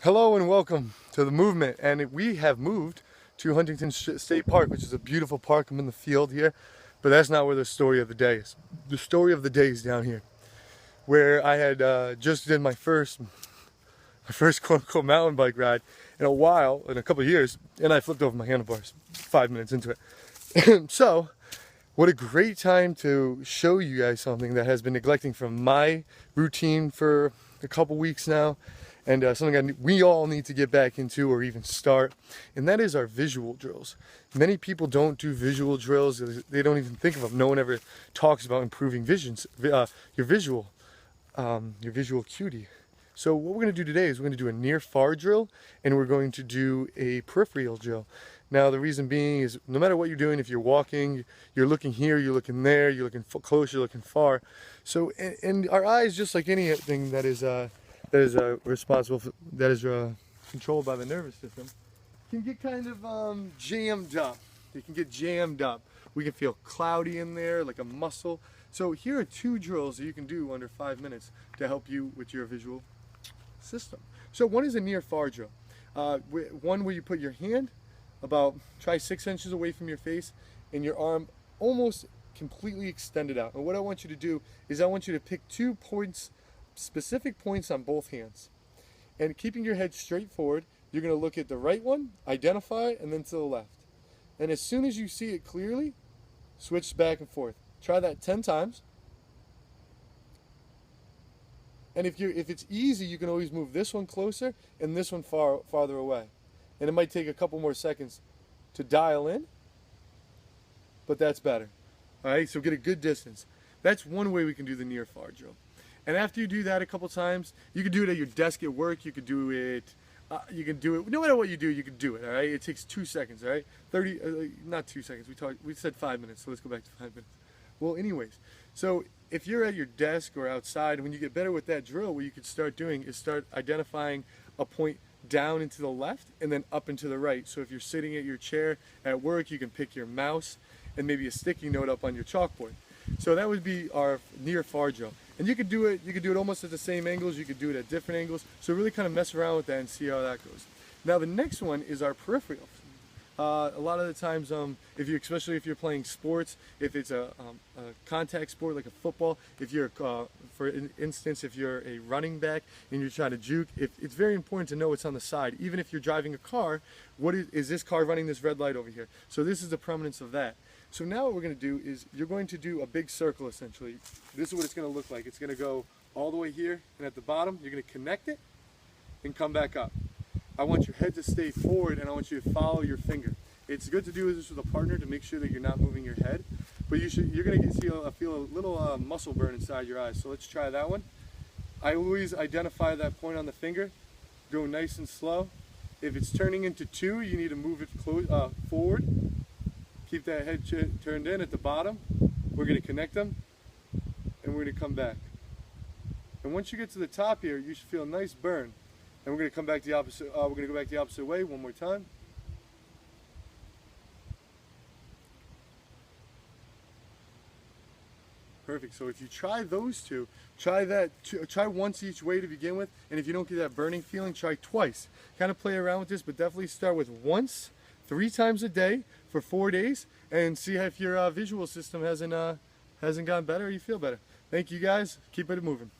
Hello and welcome to the movement, and we have moved to Huntington State Park, which is a beautiful park. I'm in the field here, but that's not where the story of the day is. The story of the day is down here, where I had just did my first quote-unquote mountain bike ride in a couple of years, and I flipped over my handlebars 5 minutes into it. So, what a great time to show you guys something that has been neglecting from my routine for a couple weeks now, and something we all need to get back into or even start, and that is our visual drills. Many people don't do visual drills. They don't even think of them. No one ever talks about improving your visual acuity. So what we're going to do today is we're going to do a near-far drill, and we're going to do a peripheral drill. Now the reason being is no matter what you're doing, if you're walking, you're looking here, you're looking there, you're looking close, you're looking far. So and our eyes, just like anything that is controlled by the nervous system, can get kind of jammed up. They can get jammed up. We can feel cloudy in there, like a muscle. So here are two drills that you can do under 5 minutes to help you with your visual system. So one is a near-far drill. One where you put your hand try 6 inches away from your face and your arm almost completely extended out. And what I want you to do is I want you to pick 2 points, specific points on both hands. And keeping your head straight forward, you're going to look at the right one, identify it, and then to the left. And as soon as you see it clearly, switch back and forth. Try that 10 times. And if it's easy, you can always move this one closer and this one farther away. And it might take a couple more seconds to dial in, but that's better. All right, so get a good distance. That's one way we can do the near-far drill. And after you do that a couple times, you can do it at your desk at work. You could do it. No matter what you do, you can do it. All right. It takes 2 seconds. All right. Not 2 seconds. We said 5 minutes. So let's go back to 5 minutes. Well, anyways, so if you're at your desk or outside, when you get better with that drill, what you could start doing is start identifying a point down and to the left and then up and to the right. So if you're sitting at your chair at work, you can pick your mouse and maybe a sticky note up on your chalkboard. So that would be our near-far drill. And you could do it almost at the same angles, you could do it at different angles. So really kind of mess around with that and see how that goes. Now the next one is our peripheral. A lot of the times, especially if you're playing sports, if it's a contact sport like a football, if you're, for instance, if you're a running back and you're trying to juke, it's very important to know what's on the side. Even if you're driving a car, is this car running this red light over here? So this is the prominence of that. So now what we're going to do is you're going to do a big circle essentially. This is what it's going to look like. It's going to go all the way here, and at the bottom you're going to connect it and come back up. I want your head to stay forward, and I want you to follow your finger. It's good to do this with a partner to make sure that you're not moving your head, but you're going to feel a little muscle burn inside your eyes. So let's try that one. I always identify that point on the finger, go nice and slow. If it's turning into 2, you need to move it forward. Keep that head turned in at the bottom. We're going to connect them, and we're going to come back. And once you get to the top here, you should feel a nice burn. And we're going to come back the opposite. We're going to go back the opposite way one more time. Perfect. So if you try those two, try once each way to begin with, and if you don't get that burning feeling, try twice. Kind of play around with this, but definitely start with once, 3 times a day for 4 days, and see if your visual system hasn't gotten better or you feel better. Thank you guys. Keep it moving.